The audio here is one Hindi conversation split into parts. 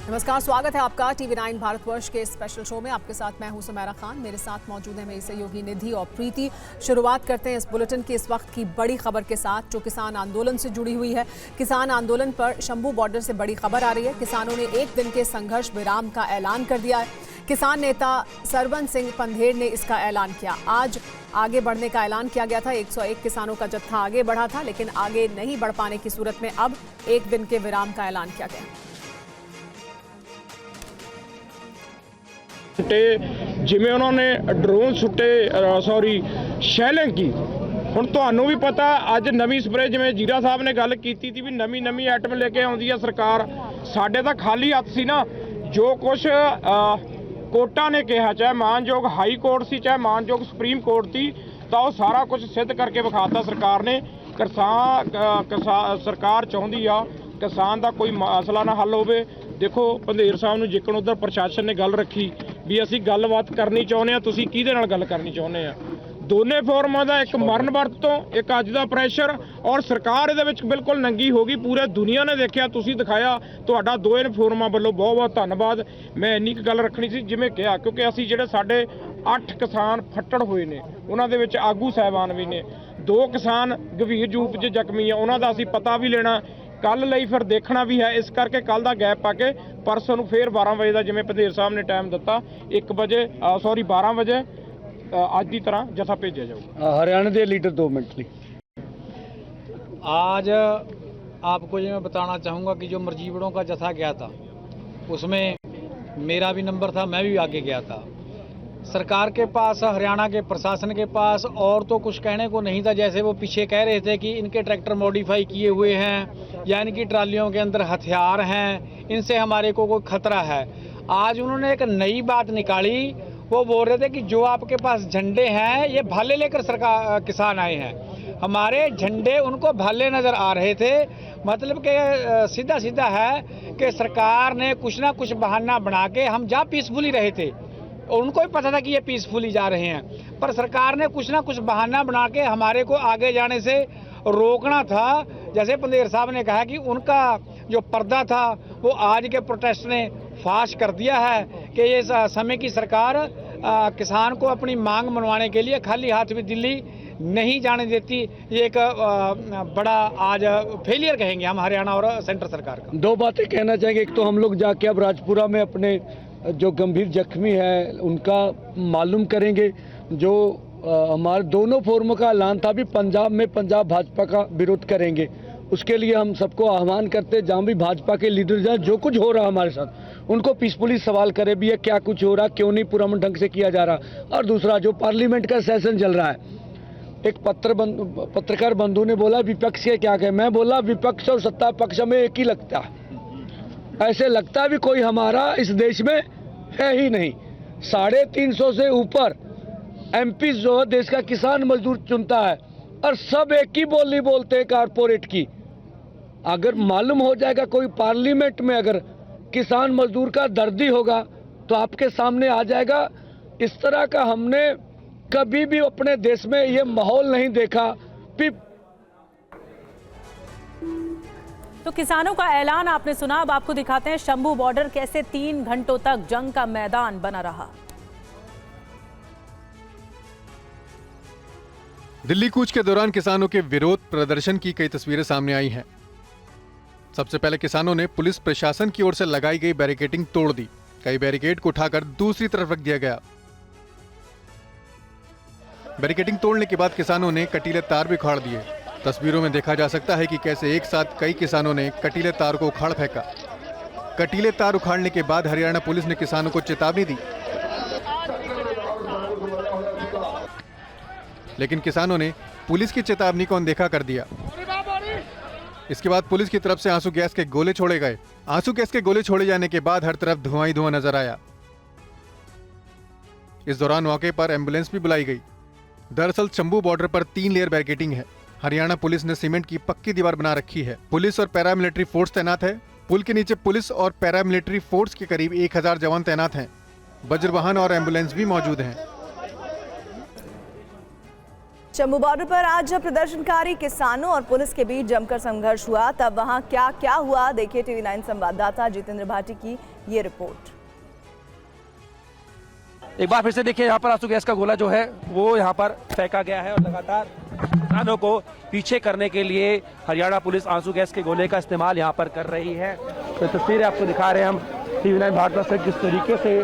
नमस्कार, स्वागत है आपका TV9 भारतवर्ष के स्पेशल शो में। आपके साथ मैं हूं सुमेरा खान। मेरे साथ मौजूद है मेरी सहयोगी निधि और प्रीति। शुरुआत करते हैं इस बुलेटिन की इस वक्त की बड़ी खबर के साथ, जो किसान आंदोलन से जुड़ी हुई है। किसान आंदोलन पर शंभू बॉर्डर से बड़ी खबर आ रही है। किसानों ने एक दिन के संघर्ष विराम का ऐलान कर दिया है। किसान नेता सरवन सिंह पंधेर ने इसका ऐलान किया। आज आगे बढ़ने का ऐलान किया गया था। 101 किसानों का जत्था आगे बढ़ा था, लेकिन आगे नहीं बढ़ पाने की सूरत में अब एक दिन के विराम का ऐलान किया गया। जिमें उन्होंने ड्रोन सुट्टे शैलिंग की। ਹੁਣ ਤੁਹਾਨੂੰ ਵੀ ਪਤਾ ਅੱਜ ਨਵੀਂ ਸਪਰੇ ਜਿਵੇਂ ਜੀਰਾ ਸਾਹਿਬ ਨੇ ਗੱਲ ਕੀਤੀ ਸੀ ਵੀ ਨਵੀਂ ਆਈਟਮ ਲੈ ਕੇ ਆਉਂਦੀ ਹੈ ਸਰਕਾਰ। ਸਾਡੇ ਤਾਂ ਖਾਲੀ ਹੱਥ ਸੀ ਨਾ। ਜੋ ਕੁਝ ਕੋਰਟਾਂ ਨੇ ਕਿਹਾ, ਚਾਹੇ ਮਾਨਯੋਗ ਹਾਈ ਕੋਰਟ ਸੀ ਚਾਹੇ ਮਾਨਯੋਗ ਸੁਪਰੀਮ ਕੋਰਟ ਸੀ, ਤਾਂ ਉਹ ਸਾਰਾ ਕੁਝ ਸਿੱਧ ਕਰਕੇ ਵਿਖਾਤਾ ਸਰਕਾਰ ਨੇ। ਸਰਕਾਰ ਚਾਹੁੰਦੀ ਆ ਕਿਸਾਨ ਦਾ ਕੋਈ ਮਸਲਾ ਨਾ ਹੱਲ ਹੋਵੇ। ਦੇਖੋ ਪੰਧੇਰ ਸਾਹਿਬ ਨੂੰ ਜਿੱਕਣ ਉਧਰ ਪ੍ਰਸ਼ਾਸਨ ਨੇ ਗੱਲ ਰੱਖੀ ਵੀ ਅਸੀਂ ਗੱਲਬਾਤ ਕਰਨੀ ਚਾਹੁੰਦੇ ਆ, ਤੁਸੀਂ ਕਿਹਦੇ ਨਾਲ ਗੱਲ ਕਰਨੀ ਚਾਹੁੰਦੇ ਆ। ਦੋਨੇ ਫੋਰਮਾਂ ਦਾ ਇੱਕ ਮਰਨ ਵਰਤ ਤੋਂ ਇੱਕ ਅੱਜ ਦਾ ਪ੍ਰੈਸ਼ਰ ਔਰ ਸਰਕਾਰ ਇਹਦੇ ਵਿੱਚ ਬਿਲਕੁਲ ਨੰਗੀ ਹੋ ਗਈ। ਪੂਰੇ ਦੁਨੀਆ ਨੇ ਦੇਖਿਆ, ਤੁਸੀਂ ਦਿਖਾਇਆ। ਤੁਹਾਡਾ ਦੋਵੇਂ ਫੋਰਮਾਂ ਵੱਲੋਂ ਬਹੁਤ ਬਹੁਤ ਧੰਨਵਾਦ। ਮੈਂ ਇੰਨੀ ਕੁ ਗੱਲ ਰੱਖਣੀ ਸੀ ਜਿਵੇਂ ਕਿਹਾ, ਕਿਉਂਕਿ ਅਸੀਂ ਜਿਹੜੇ ਸਾਡੇ 8 ਕਿਸਾਨ ਫੱਟੜ ਹੋਏ ਨੇ, ਉਹਨਾਂ ਦੇ ਵਿੱਚ ਆਗੂ ਸਾਹਿਬਾਨ ਵੀ ਨੇ। 2 ਕਿਸਾਨ ਗੰਭੀਰ ਰੂਪ 'ਚ ਜ਼ਖਮੀ ਆ, ਉਹਨਾਂ ਦਾ ਅਸੀਂ ਪਤਾ ਵੀ ਲੈਣਾ। ਕੱਲ ਲਈ ਫਿਰ ਦੇਖਣਾ ਵੀ ਹੈ। ਇਸ ਕਰਕੇ ਕੱਲ ਦਾ ਗੈਪ ਪਾ ਕੇ ਪਰਸੋਂ ਨੂੰ ਫਿਰ 12 ਵਜੇ ਦਾ ਜਿਵੇਂ ਪੰਧੇਰ ਸਾਹਿਬ ਨੇ ਟਾਈਮ ਦਿੱਤਾ 12 ਵਜੇ आज की तरह जथा भेजा जाऊगा। हरियाणा के लीडर 2 मिनट ली। आज आपको ये मैं बताना चाहूँगा कि जो मरजीवड़ों का जथा गया था उसमें मेरा भी नंबर था, मैं भी आगे गया था। सरकार के पास, हरियाणा के प्रशासन के पास और तो कुछ कहने को नहीं था। जैसे वो पीछे कह रहे थे कि इनके ट्रैक्टर मॉडिफाई किए हुए हैं या इनकी ट्रालियों के अंदर हथियार हैं, इनसे हमारे को कोई खतरा है। आज उन्होंने एक नई बात निकाली। वो बोल रहे थे कि जो आपके पास झंडे हैं ये भाले लेकर सरकार किसान आए हैं। हमारे झंडे उनको भाले नज़र आ रहे थे। मतलब कि सीधा सीधा है कि सरकार ने कुछ ना कुछ बहाना बना के, हम जा पीसफुली रहे थे और उनको भी पता था कि ये पीसफुली जा रहे हैं, पर सरकार ने कुछ ना कुछ बहाना बना के हमारे को आगे जाने से रोकना था। जैसे पंधेर साहब ने कहा कि उनका जो पर्दा था वो आज के प्रोटेस्ट ने फाश कर दिया है कि ये समय की सरकार किसान को अपनी मांग मनवाने के लिए खाली हाथ भी दिल्ली नहीं जाने देती। ये एक बड़ा आज फेलियर कहेंगे हम हरियाणा और सेंटर सरकार का। 2 बातें कहना चाहेंगे। एक तो हम लोग जाके अब राजपुरा में अपने जो गंभीर जख्मी है उनका मालूम करेंगे। जो हमारे दोनों फोरमों का ऐलान था भी पंजाब में पंजाब भाजपा का विरोध करेंगे। उसके लिए हम सबको आह्वान करते, जहाँ भी भाजपा के लीडर जाए, जो कुछ हो रहा है हमारे साथ उनको पीसफुली सवाल करे भी है क्या कुछ हो रहा, क्यों नहीं पूरा ढंग से किया जा रहा। और दूसरा, जो पार्लियामेंट का सेशन चल रहा है, एक पत्रकार बंधु ने बोला विपक्ष के क्या कहे। मैं बोला विपक्ष और सत्ता पक्ष में एक ही लगता है। ऐसे लगता भी कोई हमारा इस देश में है ही नहीं। 350 से ऊपर MP जो देश का किसान मजदूर चुनता है और सब एक ही बोली बोलते हैं कारपोरेट की। अगर मालूम हो जाएगा कोई पार्लियामेंट में अगर किसान मजदूर का दर्दी होगा तो आपके सामने आ जाएगा। इस तरह का हमने कभी भी अपने देश में ये माहौल नहीं देखा। तो किसानों का ऐलान आपने सुना। अब आपको दिखाते हैं शंभू बॉर्डर कैसे 3 घंटों तक जंग का मैदान बना रहा। दिल्ली कूच के दौरान किसानों के विरोध प्रदर्शन की कई तस्वीरें सामने आई हैं। सबसे पहले किसानों ने पुलिस प्रशासन की ओर से लगाई गई बैरिकेडिंग तोड़ दी। कई बैरिकेड को उठाकर दूसरी तरफ रख दिया गया। बैरिकेडिंग तोड़ने के बाद किसानों ने कटीले तार भी उखाड़ दिए। तस्वीरों में देखा जा सकता है कि कैसे एक साथ कई किसानों ने कटीले तार को उखाड़ फेंका। कटीले तार उखाड़ने के बाद हरियाणा पुलिस ने किसानों को चेतावनी दी, लेकिन किसानों ने पुलिस की चेतावनी को अनदेखा कर दिया। इसके बाद पुलिस की तरफ से आंसू गैस के गोले छोड़े गए। आंसू गैस के गोले छोड़े जाने के बाद हर तरफ धुआं ही धुआं नजर आया। इस दौरान मौके पर एम्बुलेंस भी बुलाई गई। दरअसल शंभू बॉर्डर पर 3 लेयर बैरिकेडिंग है। हरियाणा पुलिस ने सीमेंट की पक्की दीवार बना रखी है। पुलिस और पैरामिलिट्री फोर्स तैनात है। पुल के नीचे पुलिस और पैरामिलिट्री फोर्स के करीब 1000 जवान तैनात हैं। वज्र वाहन और एम्बुलेंस भी मौजूद हैं। शंभू बॉर्डर पर आज जब प्रदर्शनकारी किसानों और पुलिस के बीच जमकर संघर्ष हुआ तब वहां क्या क्या हुआ, देखिए TV9 संवाददाता जितेंद्र भाटी की ये रिपोर्ट। एक बार फिर से देखिए, यहाँ पर आंसू गैस का गोला जो है वो यहाँ पर फेंका गया है और लगातार किसानों को पीछे करने के लिए हरियाणा पुलिस आंसू गैस के गोले का इस्तेमाल यहाँ पर कर रही है। तो तस्वीरें आपको दिखा रहे हैं हम TV9 भारत से, किस तरीके से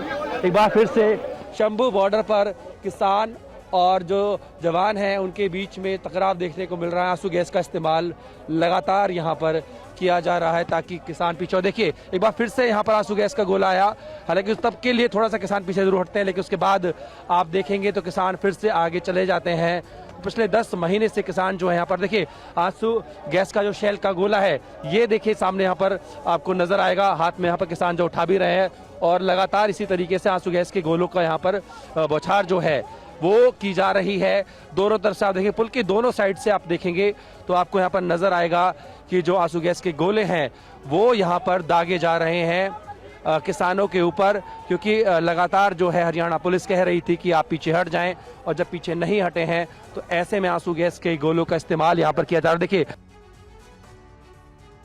एक बार फिर से शंभू बॉर्डर पर किसान और जो जवान हैं उनके बीच में टकराव देखने को मिल रहा है। आंसू गैस का इस्तेमाल लगातार यहाँ पर किया जा रहा है ताकि किसान पीछे। देखिए एक बार फिर से यहाँ पर आंसू गैस का गोला आया, हालांकि तब के लिए थोड़ा सा किसान पीछे जरूर हटते हैं, लेकिन उसके बाद आप देखेंगे तो किसान फिर से आगे चले जाते हैं। पिछले 10 महीने से किसान जो है यहाँ पर देखिए आंसू गैस का जो शेल का गोला है ये देखिए सामने यहाँ पर आपको नजर आएगा, हाथ में यहाँ पर किसान जो उठा भी रहे हैं और लगातार इसी तरीके से आंसू गैस के गोलों का यहाँ पर बौछार जो है वो की जा रही है। दोनों तरफ से आप देखेंगे, पुल की दोनों साइड से आप देखेंगे तो आपको यहाँ पर नजर आएगा कि जो आंसू गैस के गोले हैं वो यहाँ पर दागे जा रहे हैं किसानों के ऊपर, क्योंकि लगातार जो है हरियाणा पुलिस कह रही थी कि आप पीछे हट जाएं और जब पीछे नहीं हटे हैं तो ऐसे में आंसू गैस के गोलों का इस्तेमाल यहाँ पर किया जा रहा है। देखिए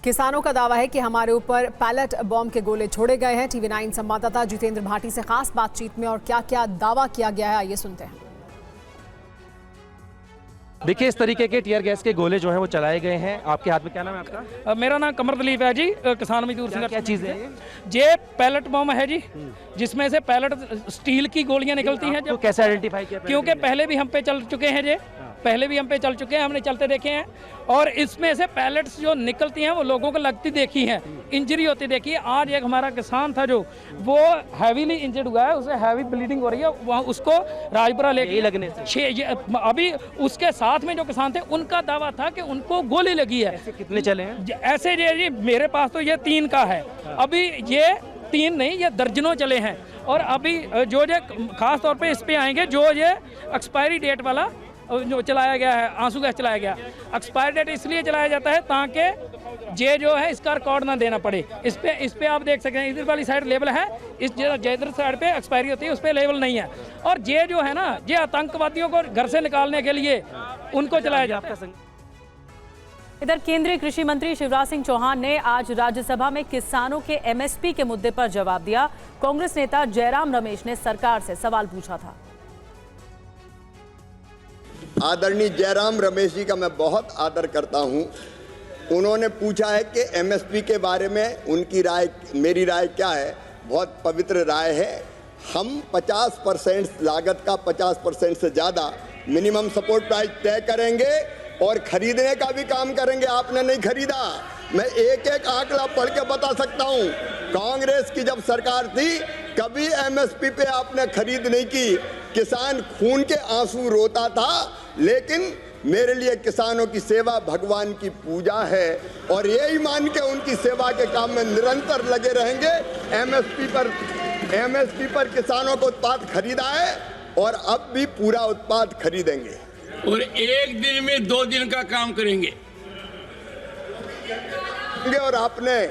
किसानों का दावा है कि हमारे ऊपर पैलेट बॉम्ब के गोले छोड़े गए हैं। TV9 संवाददाता जितेंद्र भाटी से खास बातचीत में और क्या क्या दावा किया गया है आइए सुनते हैं। देखिए इस तरीके के टीयर गैस के गोले जो हैं वो चलाए गए हैं। आपके हाथ में क्या नाम है आपका? मेरा नाम कमर दलीप है जी, किसान मजदूर संघर्ष। क्या चीज़ है ये पैलेट बम है जी, जिसमें से पैलेट स्टील की गोलियां निकलती हैं। तो कैसे आइडेंटिफाई किया? क्योंकि पहले भी हम पे चल चुके हैं जी, पहले भी हम पे चल चुके हैं, हमने चलते देखे हैं और इसमें से पैलेट्स जो निकलती हैं वो लोगों को लगती देखी हैं, इंजरी होती देखी है। आज एक हमारा किसान था जो वो हैवीली इंजर्ड हुआ है, उसे हैवी ब्लीडिंग हो रही है, वहाँ उसको राजपुरा लेके लगने से अभी उसके साथ में जो किसान थे उनका दावा था कि उनको गोली लगी है। कितने चले हैं ऐसे जी? मेरे पास तो ये 3 का है, अभी ये 3 नहीं ये दर्जनों चले हैं। और अभी जो खास तौर पे इस पे आएंगे जो ये एक्सपायरी डेट वाला जो चलाया गया है, आंसू गैस चलाया गया, एक्सपायरी डेट इसलिए चलाया जाता है ताकि जे जो है इसका रिकॉर्ड ना देना पड़े। इस पे आप देख सकते हैं इधर वाली साइड लेबल है, इस जिधर साइड पे एक्सपायरी होती है उस पे लेबल नहीं है। और जे जो है ना ये आतंकवादियों को घर से निकालने के लिए उनको चलाया जाता है। इधर केंद्रीय कृषि मंत्री शिवराज सिंह चौहान ने आज राज्यसभा में किसानों के MSP के मुद्दे पर जवाब दिया। कांग्रेस नेता जयराम रमेश ने सरकार से सवाल पूछा था। आदरणीय जयराम रमेश जी का मैं बहुत आदर करता हूं। उन्होंने पूछा है कि MSP के बारे में उनकी राय, मेरी राय क्या है। बहुत पवित्र राय है। हम 50% लागत का 50% से ज़्यादा मिनिमम सपोर्ट प्राइस तय करेंगे और खरीदने का भी काम करेंगे। आपने नहीं खरीदा, मैं एक एक आंकड़ा पढ़ के बता सकता हूं। कांग्रेस की जब सरकार थी कभी MSP पे आपने खरीद नहीं की। किसान खून के आंसू रोता था, लेकिन मेरे लिए किसानों की सेवा भगवान की पूजा है और यही मान के उनकी सेवा के काम में निरंतर लगे रहेंगे। MSP पर किसानों को उत्पाद खरीदा है और अब भी पूरा उत्पाद खरीदेंगे और 1 दिन में 2 दिन का काम करेंगे। और आपने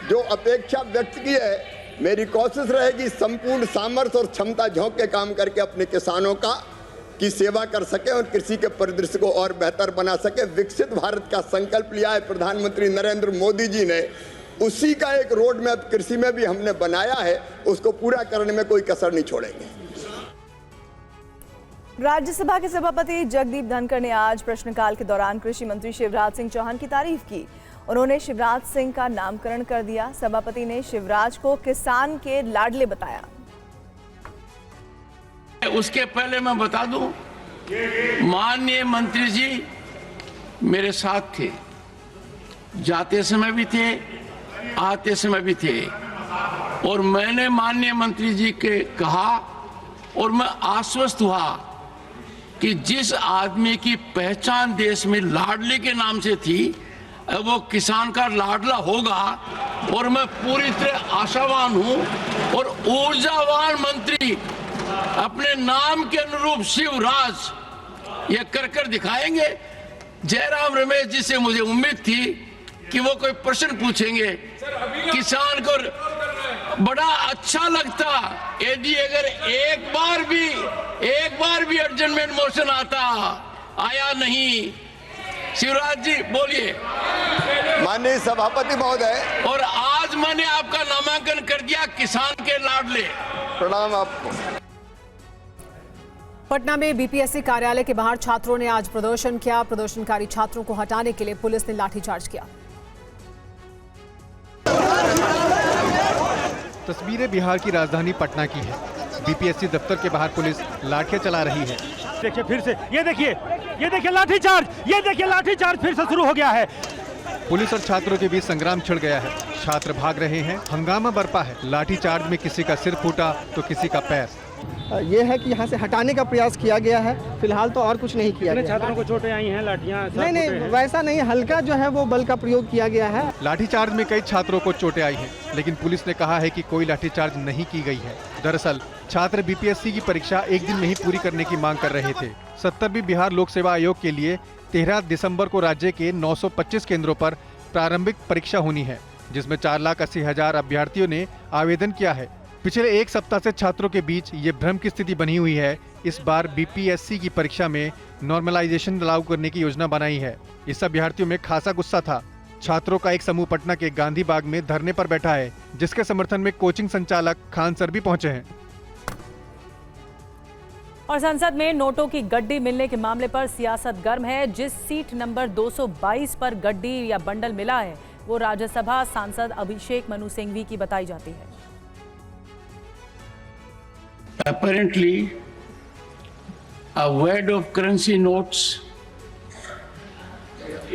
जो अपेक्षा व्यक्त की है, मेरी कोशिश रहेगी संपूर्ण सामर्थ्य और क्षमता झोंक के काम करके अपने किसानों की सेवा कर सके और कृषि के परिदृश्य को और बेहतर बना सके। विकसित भारत का संकल्प लिया है प्रधानमंत्री नरेंद्र मोदी जी ने, उसी का एक रोड मैप कृषि में भी हमने बनाया है, उसको पूरा करने में कोई कसर नहीं छोड़ेंगे। राज्यसभा के सभापति जगदीप धनखड़ ने आज प्रश्नकाल के दौरान कृषि मंत्री शिवराज सिंह चौहान की तारीफ की। उन्होंने शिवराज सिंह का नामकरण कर दिया। सभापति ने शिवराज को किसान के लाडले बताया। उसके पहले मैं बता दूं, माननीय मंत्री जी मेरे साथ थे, जाते समय भी थे, आते समय भी थे और मैंने माननीय मंत्री जी के कहा और मैं आश्वस्त हुआ कि जिस आदमी की पहचान देश में लाडले के नाम से थी वो किसान का लाडला होगा और मैं पूरी तरह आशावान हूं और ऊर्जावान मंत्री अपने नाम के अनुरूप शिवराज ये कर दिखाएंगे। जयराम रमेश जी से मुझे उम्मीद थी कि वो कोई प्रश्न पूछेंगे, किसान को बड़ा अच्छा लगता यदि अगर एक बार भी एडजमेंट मोशन आता आया नहीं। शिवराज जी बोलिए। माननीय सभापति महोदय, और आज मैंने आपका नामांकन कर दिया किसान के लाडले। प्रणाम आपको। पटना में बीपीएससी कार्यालय के बाहर छात्रों ने आज प्रदर्शन किया। प्रदर्शनकारी छात्रों को हटाने के लिए पुलिस ने लाठीचार्ज किया। तस्वीरें बिहार की राजधानी पटना की है। बीपीएससी दफ्तर के बाहर पुलिस लाठियां चला रही है। देखिए फिर से, ये देखिए लाठीचार्ज फिर से शुरू हो गया है। पुलिस और छात्रों के बीच संग्राम छिड़ गया है। छात्र भाग रहे हैं, हंगामा बरपा है। लाठीचार्ज में किसी का सिर फूटा तो किसी का पैर। ये है कि यहाँ से हटाने का प्रयास किया गया है। फिलहाल तो और कुछ नहीं किया गया। छात्रों को चोटें आई हैं, लाठियां नहीं, वैसा नहीं, हल्का जो है वो बल का प्रयोग किया गया है। लाठीचार्ज में कई छात्रों को चोटें आई हैं, लेकिन पुलिस ने कहा है कि कोई लाठीचार्ज नहीं की गई है। दरअसल छात्र बीपीएससी की परीक्षा एक दिन में ही पूरी करने की मांग कर रहे थे। 70वीं बिहार लोक सेवा आयोग के लिए 13 दिसंबर को राज्य के 925 केंद्रों पर प्रारंभिक परीक्षा होनी है, जिसमें 4,80,000 अभ्यर्थियों ने आवेदन किया है। पिछले एक सप्ताह से छात्रों के बीच ये भ्रम की स्थिति बनी हुई है। इस बार बीपीएससी की परीक्षा में नॉर्मलाइजेशन लागू करने की योजना बनाई है। इस अभ्यर्थियों में खासा गुस्सा था। छात्रों का एक समूह पटना के गांधी बाग में धरने पर बैठा है, जिसके समर्थन में कोचिंग संचालक खान सर भी पहुंचे हैं। और संसद में नोटों की गड्डी मिलने के मामले पर सियासत गर्म है। जिस सीट नंबर 222 पर गड्डी या बंडल मिला है वो राज्यसभा सांसद अभिषेक मनु सिंघवी की बताई जाती है। Apparently, a wad of currency notes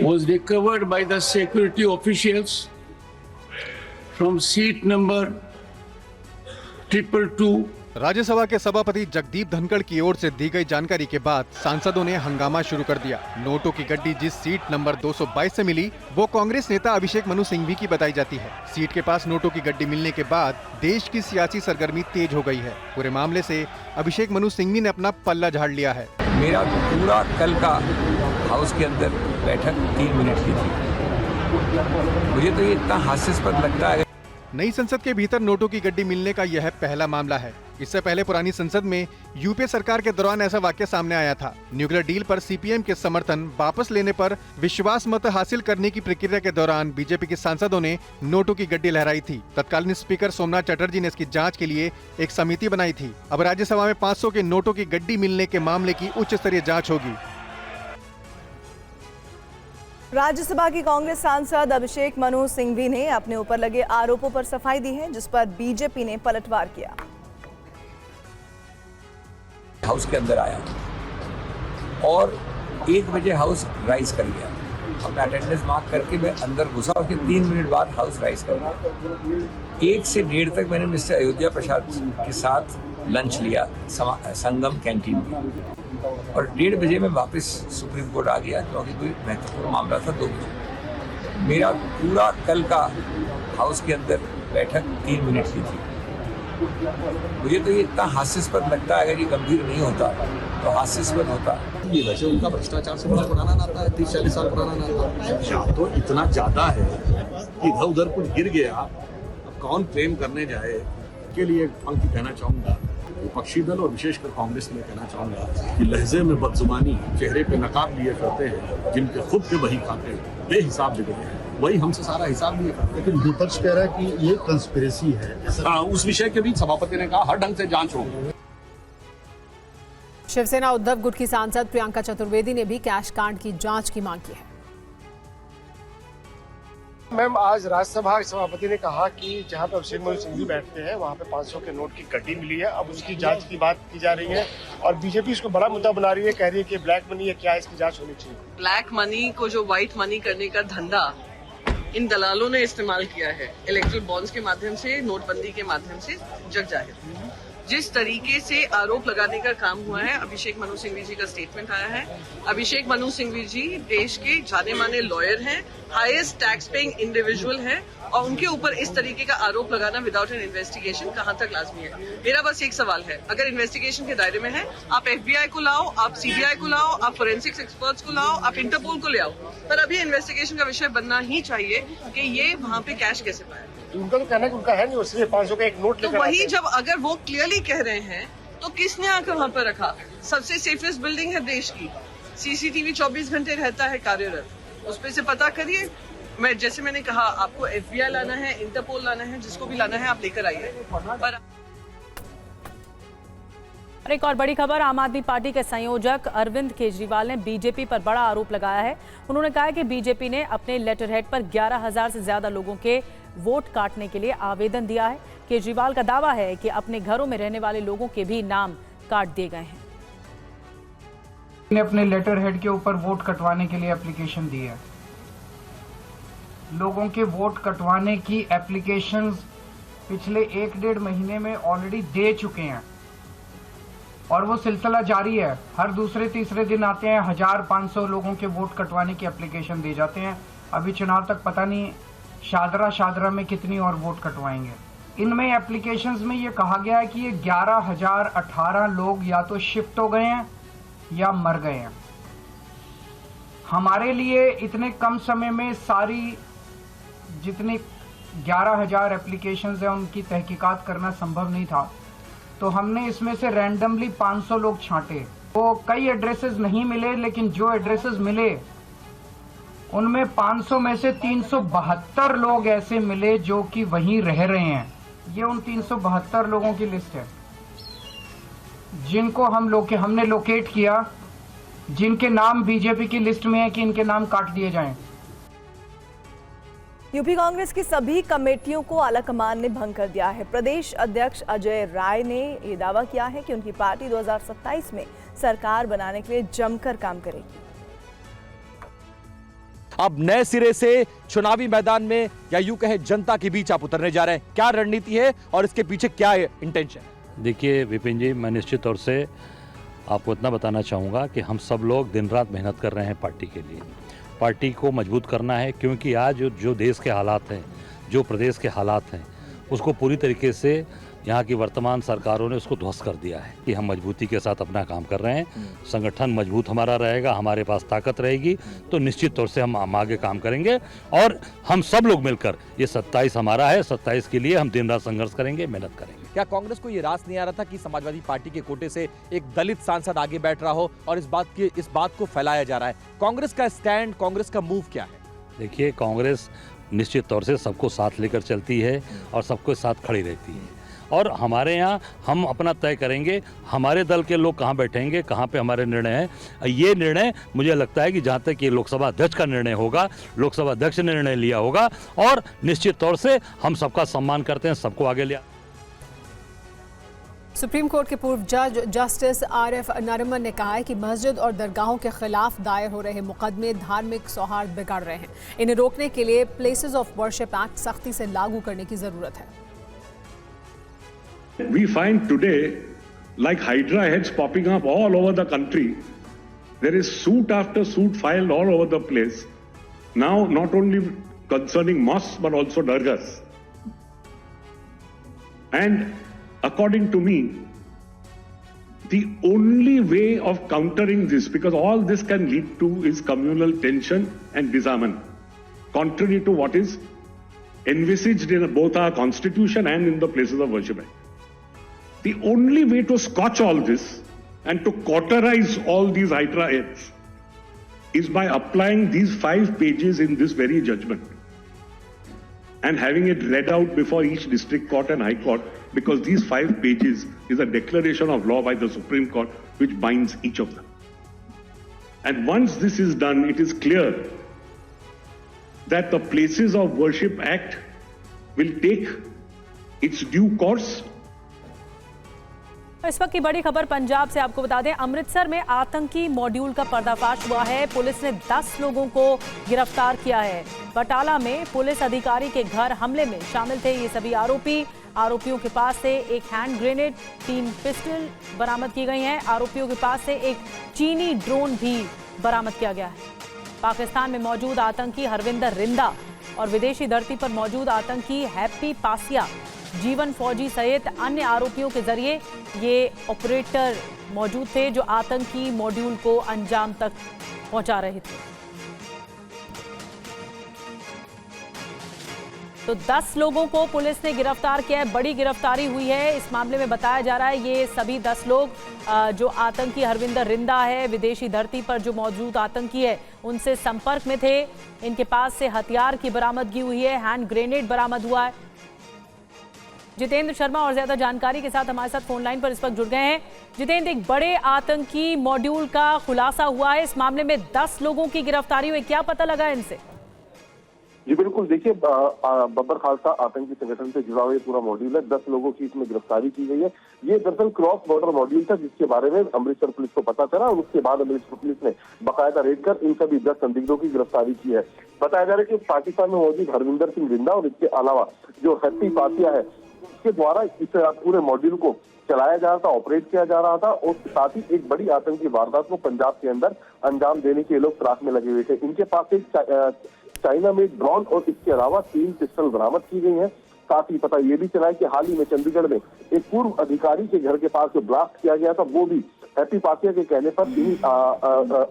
was recovered by the security officials from seat number 222. Rajya Sabha के सभापति जगदीप धनखड़ की ओर से दी गई जानकारी के बाद सांसदों ने हंगामा शुरू कर दिया। नोटों की गड्डी जिस सीट नंबर 222 से मिली वो कांग्रेस नेता अभिषेक मनु सिंघवी की बताई जाती है। सीट के पास नोटों की गड्डी मिलने के बाद देश की सियासी सरगर्मी तेज हो गई है। पूरे मामले से अभिषेक मनु सिंघवी ने अपना पल्ला झाड़ लिया है। मेरा पूरा कल का हाउस के अंदर बैठक 3 मिनट की थी। मुझे तो ये इतना हास्यास्पद लगता है। नई संसद के भीतर नोटों की गड्डी मिलने का यह पहला मामला है। इससे पहले पुरानी संसद में यूपीए सरकार के दौरान ऐसा वाकया सामने आया था। न्यूक्लियर डील पर सीपीएम के समर्थन वापस लेने पर विश्वास मत हासिल करने की प्रक्रिया के दौरान बीजेपी के सांसदों ने नोटों की गड्डी लहराई थी। तत्कालीन स्पीकर सोमनाथ चटर्जी ने इसकी जांच के लिए एक समिति बनाई थी। अब राज्यसभा में 500 के नोटों की गड्डी मिलने के मामले की उच्च स्तरीय जाँच होगी। राज्यसभा की कांग्रेस सांसद अभिषेक मनु सिंघवी ने अपने ऊपर लगे आरोपों पर सफाई दी है, जिस पर बीजेपी ने पलटवार किया। हाउस के अंदर आया और 1 बजे हाउस राइज कर गया। अपना अटेंडेंस मार्क करके मैं अंदर घुसा, उसके 3 मिनट बाद हाउस राइज कर गया। 1 से 1:30 तक मैंने मिस्टर अयोध्या प्रसाद के साथ लंच लिया संगम कैंटीन में, और 1:30 बजे मैं वापस सुप्रीम कोर्ट आ गया, क्योंकि कोई महत्वपूर्ण मामला था। 2 बजे मेरा पूरा कल का हाउस के अंदर बैठक 3 मिनट की थी। मुझे तो ये इतना हास्यास्पद लगता है। अगर ये गंभीर नहीं होता तो हास्यास्पद होता। ये वैसे उनका भ्रष्टाचार से बड़ा पुराना नाता है, 30-40 साल पुराना नाता है। तो इतना ज्यादा है कि इधर उधर कुछ गिर गया, अब कौन क्लेम करने जाए। के लिए पंक्ति कहना चाहूंगा, विपक्षी दल और विशेषकर कांग्रेस में कहना चाहूंगा कि लहजे में बदजुबानी, चेहरे पे नकाब लिए करते हैं, जिनके खुद के वही खाते हैं, बेहिसाब बिगड़े हैं, वही हमसे सारा हिसाब लिए करते हैं। लेकिन विपक्ष कह रहा है कि ये कंस्पिरेसी है। हाँ, उस विषय के भी सभापति ने कहा हर ढंग से जांच होगी। शिवसेना उद्धव गुट की सांसद प्रियंका चतुर्वेदी ने भी कैश कांड की जांच की मांग की है। मैम, आज राज्यसभा सभापति ने कहा कि जहां पे अभिषेक मनु सिंघवी बैठते हैं वहां पे 500 के नोट की गड्डी मिली है। अब उसकी जांच की बात की जा रही है और बीजेपी इसको बड़ा मुद्दा बना रही है, कह रही है कि ब्लैक मनी है, क्या इसकी जांच होनी चाहिए। ब्लैक मनी को जो व्हाइट मनी करने का धंधा इन दलालों ने इस्तेमाल किया है, इलेक्ट्रल बॉन्ड्स के माध्यम से, नोटबंदी के माध्यम से, जग जाहिर। जिस तरीके से आरोप लगाने का काम हुआ है, अभिषेक मनु सिंघवी जी का स्टेटमेंट आया है। अभिषेक मनु सिंघवी जी देश के जाने माने लॉयर हैं, हाईएस्ट टैक्स पेइंग इंडिविजुअल हैं, और उनके ऊपर इस तरीके का आरोप लगाना विदाउट एन इन्वेस्टिगेशन कहां तक लाजमी है। मेरा बस एक सवाल है, अगर इन्वेस्टिगेशन के दायरे में है, आप एफबीआई को लाओ, आप सीबीआई को लाओ, आप फोरेंसिक्स एक्सपर्ट्स को लाओ, आप इंटरपोल को ले आओ, पर अभी इन्वेस्टिगेशन का विषय बनना ही चाहिए कि ये वहां पे कैश कैसे पाया। उनका तो कहना है कि उनका है नहीं, उसलिए 500 का एक नोट तो वही, जब अगर वो क्लियरली कह रहे हैं तो किसने आकर वहां पर रखा। सबसे सेफेस्ट बिल्डिंग है देश की, सीसीटीवी 24 घंटे रहता है कार्यरत, उस पे से पता करिए। जैसे मैंने कहा, आपको FBI लाना है, इंटरपोल लाना है, जिसको भी लाना है आप लेकर आइए। पर एक और बड़ी खबर, आम आदमी पार्टी के संयोजक अरविंद केजरीवाल ने बीजेपी पर बड़ा आरोप लगाया है। उन्होंने कहा है कि बीजेपी ने अपने लेटर हेड पर 11,000 से ज्यादा लोगों के वोट काटने के लिए आवेदन दिया है। केजरीवाल का दावा है कि अपने घरों में रहने वाले लोगों के भी नाम काट दिए गए हैं। ने अपने लेटर हेड के ऊपर वोट कटवाने के लिए एप्लीकेशन दी है। लोगों के वोट कटवाने की एप्लीकेशंस पिछले 1-1.5 महीने में ऑलरेडी दे चुके हैं और वो सिलसिला जारी है। हर दूसरे-तीसरे दिन आते हैं, 1,500 लोगों के वोट कटवाने की एप्लीकेशन दे जाते हैं। अभी चुनाव तक पता नहीं शादरा में कितनी और वोट कटवाएंगे। इनमें एप्लीकेशंस में ये कहा गया है कि ये 11,018 लोग या तो शिफ्ट हो गए हैं या मर गए हैं। हमारे लिए इतने कम समय में सारी जितनी 11,000 एप्लीकेशंस हैं उनकी तहकीकात करना संभव नहीं था, तो हमने इसमें से रैंडमली 500 लोग छांटे। तो कई एड्रेसेस नहीं मिले, लेकिन जो एड्रेसेस मिले उनमें 500 में से 372 लोग ऐसे मिले जो कि वहीं रह रहे हैं। ये उन 372 लोगों की लिस्ट है जिनको हमने लोकेट किया, जिनके नाम बीजेपी की लिस्ट में है कि इनके नाम काट दिए जाएं। यूपी कांग्रेस की सभी कमेटियों को आलाकमान ने भंग कर दिया है। प्रदेश अध्यक्ष अजय राय ने ये दावा किया है कि उनकी पार्टी 2027 में सरकार बनाने के लिए जमकर काम करेगी। अब नए सिरे से चुनावी मैदान में या यूं कहे जनता के बीच आप उतरने जा रहे हैं। क्या रणनीति है और इसके पीछे क्या इंटेंशन है? देखिए विपिन जी, मैं निश्चित तौर से आपको इतना बताना चाहूँगा कि हम सब लोग दिन रात मेहनत कर रहे हैं पार्टी के लिए। पार्टी को मजबूत करना है, क्योंकि आज जो देश के हालात हैं, जो प्रदेश के हालात हैं, उसको पूरी तरीके से यहाँ की वर्तमान सरकारों ने उसको ध्वस्त कर दिया है। कि हम मजबूती के साथ अपना काम कर रहे हैं, संगठन मजबूत हमारा रहेगा, हमारे पास ताकत रहेगी, तो निश्चित तौर से हम आगे काम करेंगे और हम सब लोग मिलकर, ये 27 हमारा है, 27 के लिए हम दिन रात संघर्ष करेंगे, मेहनत करेंगे। क्या कांग्रेस को ये रास नहीं आ रहा था कि समाजवादी पार्टी के कोटे से एक दलित सांसद आगे बैठ रहा हो और इस बात को फैलाया जा रहा है? कांग्रेस का स्टैंड, कांग्रेस का मूव क्या है? देखिए, कांग्रेस निश्चित तौर से सबको साथ लेकर चलती है और सबको साथ खड़ी रहती है। और हमारे यहाँ हम अपना तय करेंगे, हमारे दल के लोग कहाँ बैठेंगे, कहाँ पे हमारे निर्णय हैं। ये निर्णय मुझे लगता है कि जहाँ तक ये लोकसभा अध्यक्ष का निर्णय होगा, लोकसभा अध्यक्ष ने निर्णय लिया होगा और निश्चित तौर से हम सबका सम्मान करते हैं, सबको आगे लिया। सुप्रीम कोर्ट के पूर्व जज जस्टिस आरिफ नरिमन ने कहा है कि मस्जिद और दरगाहों के खिलाफ दायर हो रहे मुकदमे धार्मिक सौहार्द बिगाड़ रहे हैं। इन्हें रोकने के लिए प्लेसेस ऑफ वर्शिप एक्ट सख्ती से लागू करने की जरूरत है। We find today, like Hydra heads popping up all over the country, there is suit after suit filed all over the place. Now, not only concerning mosques, but also dargahs. And according to me, the only way of countering this, because all this can lead to, is communal tension and disarmament, contrary to what is envisaged in both our constitution and in the places of worship act. The only way to scotch all this and to cauterize all these Hydra heads is by applying these 5 pages in this very judgment and having it read out before each district court and high court, because these 5 pages is a declaration of law by the Supreme Court which binds each of them. And once this is done, it is clear that the Places of Worship Act will take its due course. इस वक्त की बड़ी खबर पंजाब से आपको बता दें, अमृतसर में आतंकी मॉड्यूल का पर्दाफाश हुआ है। पुलिस ने 10 लोगों को गिरफ्तार किया है। बटाला में पुलिस अधिकारी के घर हमले में शामिल थे ये सभी आरोपियों के पास से एक हैंड ग्रेनेड, 3 पिस्टल बरामद की गई हैं। आरोपियों के पास से एक चीनी ड्रोन भी बरामद किया गया है। पाकिस्तान में मौजूद आतंकी हरविंदर रिंदा और विदेशी धरती पर मौजूद आतंकी हैप्पी पासिया, जीवन फौजी सहित अन्य आरोपियों के जरिए ये ऑपरेटर मौजूद थे जो आतंकी मॉड्यूल को अंजाम तक पहुंचा रहे थे। तो 10 लोगों को पुलिस ने गिरफ्तार किया है। बड़ी गिरफ्तारी हुई है। इस मामले में बताया जा रहा है ये सभी 10 लोग जो आतंकी हरविंदर रिंदा है, विदेशी धरती पर जो मौजूद आतंकी है, उनसे संपर्क में थे। इनके पास से हथियार की बरामदगी हुई है, हैंड ग्रेनेड बरामद हुआ है। जितेंद्र शर्मा और ज्यादा जानकारी के साथ हमारे साथ फोन लाइन पर इस वक्त जुड़ गए हैं। जितेंद्र, एक बड़े आतंकी मॉड्यूल का खुलासा हुआ है। इस मामले में 10 लोगों की गिरफ्तारी हुई, क्या पता लगा इनसे? जी बिल्कुल, देखिए बब्बर खालसा आतंकी संगठन से जुड़ा हुआ ये पूरा मॉड्यूल है। 10 लोगों की इसमें गिरफ्तारी की गई है। ये दरअसल क्रॉस बॉर्डर मॉड्यूल था जिसके बारे में अमृतसर पुलिस को पता चला और उसके बाद अमृतसर पुलिस ने बाकायदा रेड कर इन सभी 10 संदिग्धों की गिरफ्तारी की है। बताया जा रहा है कि पाकिस्तान में मौजूद हरविंदर सिंह रिंदा और इसके अलावा जो हैप्पी पासिया है, इसके द्वारा इस पूरे मॉड्यूल को चलाया जा रहा था, ऑपरेट किया जा रहा था और साथ ही एक बड़ी आतंकी वारदात को पंजाब के अंदर अंजाम देने के लोग तलाश में लगे हुए थे। इनके पास एक चाइना में ड्रोन और इसके अलावा 3 पिस्टल बरामद की गई हैं। साथ ही पता ये भी चला है कि हाल ही में चंडीगढ़ में एक पूर्व अधिकारी के घर के पास जो ब्लास्ट किया गया था वो भी हैप्पी पासिया के कहने पर इन्हीं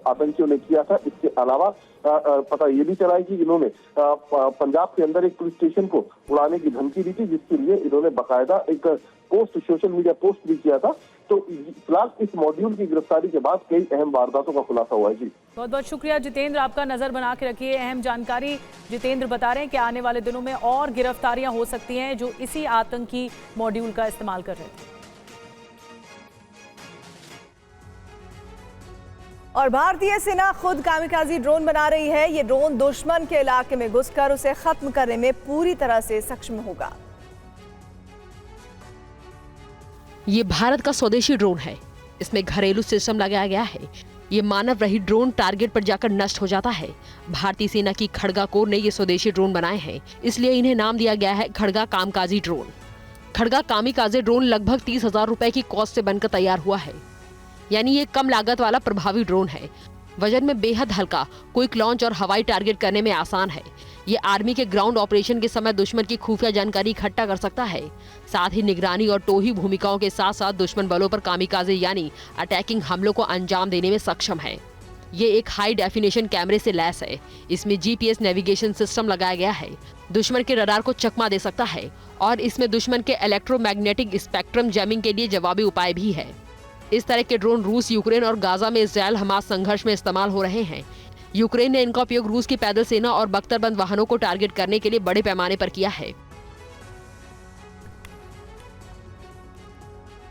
आतंकियों ने किया था। इसके अलावा पता ये भी चला है कि इन्होंने पंजाब के अंदर एक पुलिस स्टेशन को उड़ाने की धमकी दी थी, जिसके लिए इन्होंने बाकायदा एक पोस्ट, सोशल मीडिया पोस्ट भी किया था। तो फिलहाल इस मॉड्यूल की गिरफ्तारी के बाद कई अहम वारदातों का खुलासा हुआ है। जी बहुत बहुत शुक्रिया जितेंद्र, आपका नजर बना के रखिए। अहम जानकारी जितेंद्र बता रहे हैं कि आने वाले दिनों में और गिरफ्तारियां हो सकती हैं जो इसी आतंकी मॉड्यूल का इस्तेमाल कर रहे थे। और भारतीय सेना खुद कामिकाजी ड्रोन बना रही है। ये ड्रोन दुश्मन के इलाके में घुसकर उसे खत्म करने में पूरी तरह से सक्षम होगा। ये भारत का स्वदेशी ड्रोन है। इसमें घरेलू सिस्टम लगाया गया है। ये मानव रहित ड्रोन टारगेट पर जाकर नष्ट हो जाता है। भारतीय सेना की खड़गा कोर ने ये स्वदेशी ड्रोन बनाए हैं, इसलिए इन्हें नाम दिया गया है खड़गा कामकाजी ड्रोन। खड़गा कामिकाजी ड्रोन लगभग 30,000 रुपए की कॉस्ट से बनकर तैयार हुआ है। यानी ये कम लागत वाला प्रभावी ड्रोन है। वजन में बेहद हल्का, क्विक लॉन्च और हवाई टारगेट करने में आसान है। ये आर्मी के ग्राउंड ऑपरेशन के समय दुश्मन की खुफिया जानकारी इकट्ठा कर सकता है। साथ ही निगरानी और टोही भूमिकाओं के साथ साथ दुश्मन बलों पर कामिकाजे यानी अटैकिंग हमलों को अंजाम देने में सक्षम है। ये एक हाई डेफिनेशन कैमरे से लैस है। इसमें जीपीएस नेविगेशन सिस्टम लगाया गया है। दुश्मन के रडार को चकमा दे सकता है और इसमें दुश्मन के इलेक्ट्रोमैग्नेटिक स्पेक्ट्रम जैमिंग के लिए जवाबी उपाय भी है। इस तरह के ड्रोन रूस, यूक्रेन और गाजा में इजरायल हमास संघर्ष में इस्तेमाल हो रहे हैं। यूक्रेन ने इनका उपयोग रूस की पैदल सेना और बख्तरबंद वाहनों को टारगेट करने के लिए बड़े पैमाने पर किया है।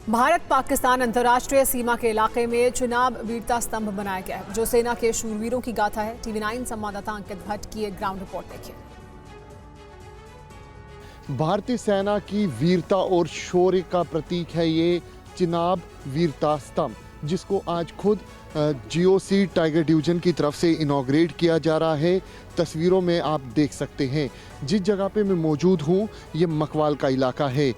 भारत पाकिस्तान अंतर्राष्ट्रीय सीमा के इलाके में चुनाव वीरता स्तंभ बनाया गया है, जो सेना के शूरवीरों की गाथा है। TV9 संवाददाता अंकित भट्ट की एक ग्राउंड रिपोर्ट देखिए। भारतीय सेना की वीरता और शौर्य का प्रतीक है ये चिनाब वीरता स्तंभ, जिसको आज खुद GOC टाइगर डिवीजन की तरफ से इनॉग्रेट किया जा रहा है। तस्वीरों में आप देख सकते हैं जिस जगह पे मैं मौजूद हूँ ये मकवाल का इलाका है।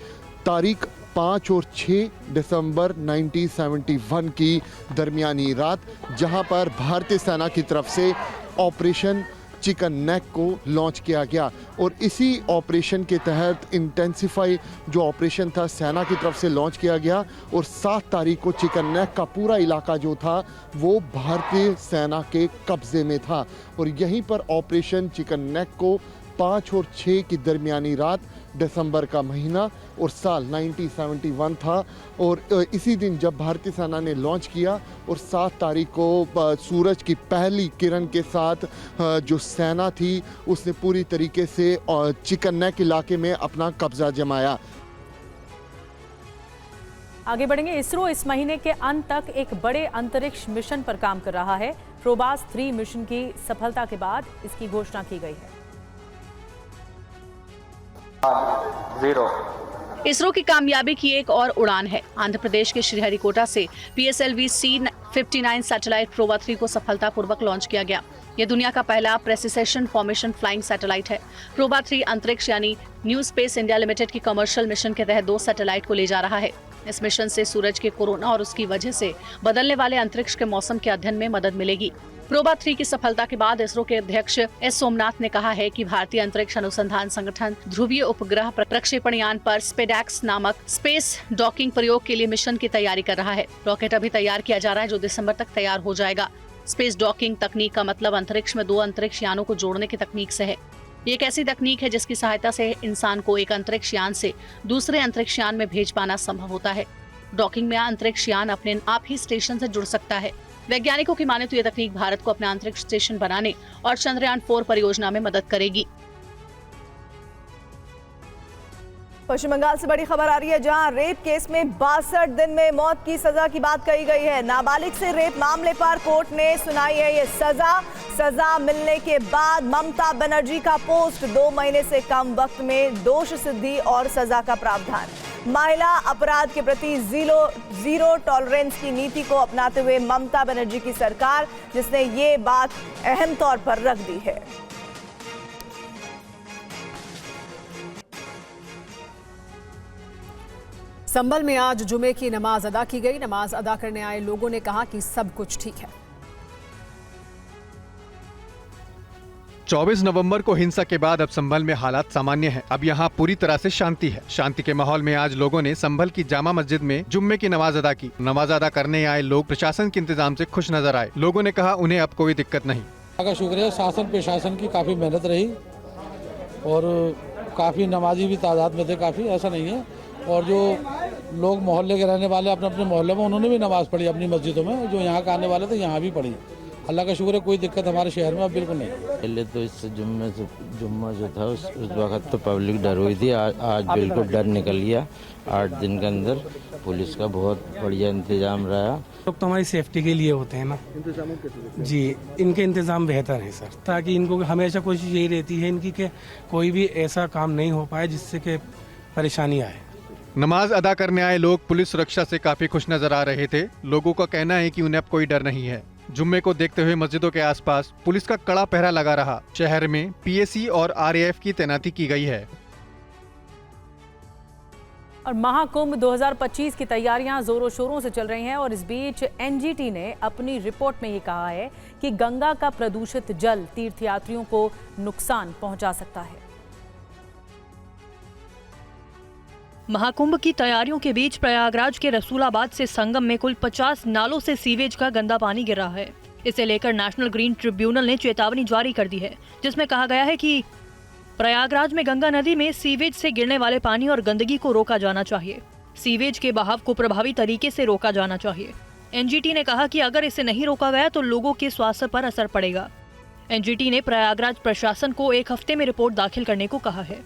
तारीख 5 और 6 दिसंबर 1971 की दरमियानी रात, जहां पर भारतीय सेना की तरफ से ऑपरेशन चिकन नेक को लॉन्च किया गया और इसी ऑपरेशन के तहत इंटेंसिफाई जो ऑपरेशन था सेना की तरफ से लॉन्च किया गया और 7 तारीख को चिकन नेक का पूरा इलाका जो था वो भारतीय सेना के कब्जे में था। और यहीं पर ऑपरेशन चिकन नेक को 5 और 6 की दरमियानी रात, दिसंबर का महीना और साल 1971 था। और इसी दिन जब भारतीय सेना ने लॉन्च किया और 7 तारीख को सूरज की पहली किरण के साथ जो सेना थी उसने पूरी तरीके से चिकन नेक इलाके में अपना कब्जा जमाया। आगे बढ़ेंगे। इसरो इस महीने के अंत तक एक बड़े अंतरिक्ष मिशन पर काम कर रहा है। प्रोबास 3 मिशन की सफलता के बाद इसकी घोषणा की गई है। इसरो की कामयाबी की एक और उड़ान है। आंध्र प्रदेश के श्रीहरिकोटा से PSLV C-59 सैटेलाइट प्रोबा 3 को सफलतापूर्वक लॉन्च किया गया। यह दुनिया का पहला प्रेसिशन फॉर्मेशन फ्लाइंग सैटेलाइट है। प्रोबा 3 अंतरिक्ष यानी न्यू स्पेस इंडिया लिमिटेड की कमर्शियल मिशन के तहत 2 सैटेलाइट को ले जा रहा है। इस मिशन से सूरज के कोरोना और उसकी वजह से बदलने वाले अंतरिक्ष के मौसम के अध्ययन में मदद मिलेगी। प्रोबा 3 की सफलता के बाद इसरो के अध्यक्ष S सोमनाथ ने कहा है कि भारतीय अंतरिक्ष अनुसंधान संगठन ध्रुवीय उपग्रह प्रक्षेपण यान पर स्पेडैक्स नामक स्पेस डॉकिंग प्रयोग के लिए मिशन की तैयारी कर रहा है। रॉकेट अभी तैयार किया जा रहा है जो दिसंबर तक तैयार हो जाएगा। स्पेस डॉकिंग तकनीक का मतलब अंतरिक्ष में 2 अंतरिक्ष यानों को जोड़ने की तकनीक से है। ये एक ऐसी तकनीक है जिसकी सहायता से इंसान को एक अंतरिक्ष यान से दूसरे अंतरिक्ष यान में भेज पाना संभव होता है। डॉकिंग में अंतरिक्ष यान अपने आप ही स्टेशन से जुड़ सकता है। वैज्ञानिकों की माने तो ये तकनीक भारत को अपना अंतरिक्ष स्टेशन बनाने और चंद्रयान 4 परियोजना में मदद करेगी। पश्चिम बंगाल से बड़ी खबर आ रही है, जहां रेप केस में 62 दिन में मौत की सजा की बात कही गई है। नाबालिग से रेप मामले पर कोर्ट ने सुनाई है ये सजा मिलने के बाद ममता बनर्जी का पोस्ट, 2 महीने से कम वक्त में दोष सिद्धि और सजा का प्रावधान। महिला अपराध के प्रति जीरो टॉलरेंस की नीति को अपनाते हुए ममता बनर्जी की सरकार, जिसने ये बात अहम तौर पर रख दी है। संभल में आज जुमे की नमाज अदा की गई। नमाज अदा करने आए लोगों ने कहा कि सब कुछ ठीक है। 24 नवंबर को हिंसा के बाद अब संभल में हालात सामान्य हैं। अब यहाँ पूरी तरह से शांति है। शांति के माहौल में आज लोगों ने संभल की जामा मस्जिद में जुम्मे की नमाज अदा की। नमाज अदा करने आए लोग प्रशासन के इंतजाम से खुश नजर आए। लोगों ने कहा उन्हें अब कोई दिक्कत नहीं। का शुक्रिया, शासन प्रशासन की काफी मेहनत रही और काफी नमाजी भी तादाद में थे, काफी ऐसा नहीं है। और जो लोग मोहल्ले के रहने वाले अपने अपने मोहल्ले में, उन्होंने भी नमाज पढ़ी अपनी मस्जिदों में। जो यहाँ के आने वाले थे यहाँ भी पढ़ी। अल्लाह का शुक्र है, कोई दिक्कत हमारे शहर में अब बिल्कुल नहीं। पहले तो इस जुम्मा जो था उस वक्त तो पब्लिक डर हुई थी। आज बिल्कुल डर निकल गया। 8 दिन के अंदर पुलिस का बहुत बढ़िया इंतजाम रहा। लोग तो हमारी सेफ्टी के लिए होते हैं ना जी, इनके इंतजाम बेहतर है सर, ताकि इनको हमेशा कोशिश यही रहती है इनकी कि कोई भी ऐसा काम नहीं हो पाए जिससे कि परेशानी आए। नमाज अदा करने आए लोग पुलिस सुरक्षा से काफी खुश नजर आ रहे थे। लोगों का कहना है कि उन्हें अब कोई डर नहीं है। जुम्मे को देखते हुए मस्जिदों के आसपास पुलिस का कड़ा पहरा लगा रहा। शहर में पीएसी और आरएएफ की तैनाती की गई है। और महाकुंभ 2025 की तैयारियां जोरों शोरों से चल रही हैं और इस बीच एनजीटी ने अपनी रिपोर्ट में ये कहा है कि गंगा का प्रदूषित जल तीर्थयात्रियों को नुकसान पहुंचा सकता है। महाकुंभ की तैयारियों के बीच प्रयागराज के रसूलाबाद से संगम में कुल 50 नालों से सीवेज का गंदा पानी गिर रहा है। इसे लेकर नेशनल ग्रीन ट्रिब्यूनल ने चेतावनी जारी कर दी है, जिसमें कहा गया है कि प्रयागराज में गंगा नदी में सीवेज से गिरने वाले पानी और गंदगी को रोका जाना चाहिए। सीवेज के बहाव को प्रभावी तरीके से रोका जाना चाहिए। एनजीटी ने कहा कि अगर इसे नहीं रोका गया तो लोगों के स्वास्थ्य पर असर पड़ेगा। एनजीटी ने प्रयागराज प्रशासन को 1 हफ्ते में रिपोर्ट दाखिल करने को कहा है।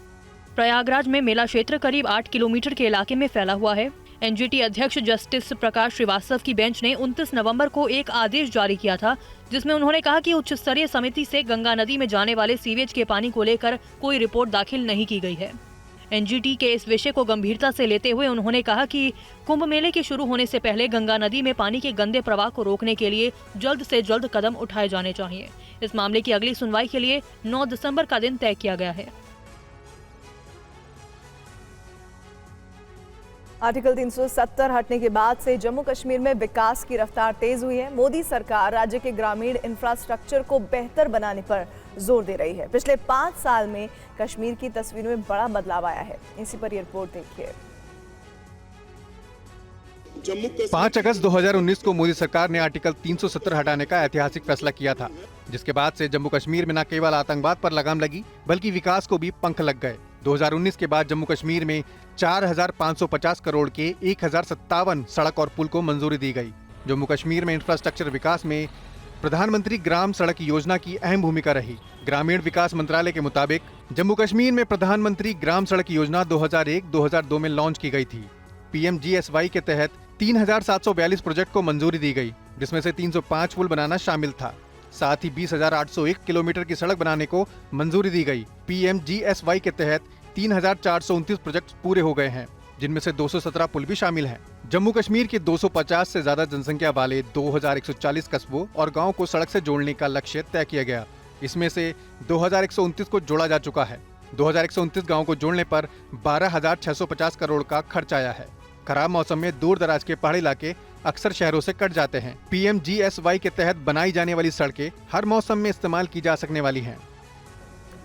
प्रयागराज में मेला क्षेत्र करीब 8 किलोमीटर के इलाके में फैला हुआ है। एनजीटी अध्यक्ष जस्टिस प्रकाश श्रीवास्तव की बेंच ने 29 नवंबर को एक आदेश जारी किया था, जिसमें उन्होंने कहा कि उच्च स्तरीय समिति से गंगा नदी में जाने वाले सीवेज के पानी को लेकर कोई रिपोर्ट दाखिल नहीं की गई है। एनजीटी के इस विषय को गंभीरता से लेते हुए उन्होंने कहा कि कुंभ मेले के शुरू होने से पहले गंगा नदी में पानी के गंदे प्रवाह को रोकने के लिए जल्द से जल्द कदम उठाए जाने चाहिए। इस मामले की अगली सुनवाई के लिए 9 दिसंबर का दिन तय किया गया है। आर्टिकल 370 हटने के बाद से जम्मू कश्मीर में विकास की रफ्तार तेज हुई है। मोदी सरकार राज्य के ग्रामीण इंफ्रास्ट्रक्चर को बेहतर बनाने पर जोर दे रही है। पिछले 5 साल में कश्मीर की तस्वीर में बड़ा बदलाव आया है। इसी पर ये रिपोर्ट देखिए। 5 अगस्त 2019 को मोदी सरकार ने आर्टिकल 370 हटाने का ऐतिहासिक फैसला किया था, जिसके बाद से जम्मू कश्मीर में न केवल आतंकवाद पर लगाम लगी बल्कि विकास को भी पंख लग गए। 2019 के बाद जम्मू कश्मीर में 4,550 करोड़ के 1,057 सड़क और पुल को मंजूरी दी गई। जम्मू कश्मीर में इंफ्रास्ट्रक्चर विकास में प्रधानमंत्री ग्राम सड़क योजना की अहम भूमिका रही। ग्रामीण विकास मंत्रालय के मुताबिक जम्मू कश्मीर में प्रधानमंत्री ग्राम सड़क योजना 2001-2002 में लॉन्च की गई थी। PMGSY के तहत 3,742 प्रोजेक्ट को मंजूरी दी गई, जिसमें से 305 पुल बनाना शामिल था। साथ ही 20,801 किलोमीटर की सड़क बनाने को मंजूरी दी गई। PMGSY के तहत 3,429 प्रोजेक्ट पूरे हो गए हैं, जिनमें से 217 पुल भी शामिल हैं। जम्मू कश्मीर के 250 से ज्यादा जनसंख्या वाले 2,140 कस्बों और गाँव को सड़क से जोड़ने का लक्ष्य तय किया गया। इसमें से 2,129 को जोड़ा जा चुका है। 2,129 गाँव को जोड़ने पर 12,650 करोड़ का खर्च आया है। खराब मौसम में दूर दराज के पहाड़ी इलाके अक्सर शहरों से कट जाते हैं। PMGSY के तहत बनाई जाने वाली सड़कें हर मौसम में इस्तेमाल की जा सकने वाली हैं।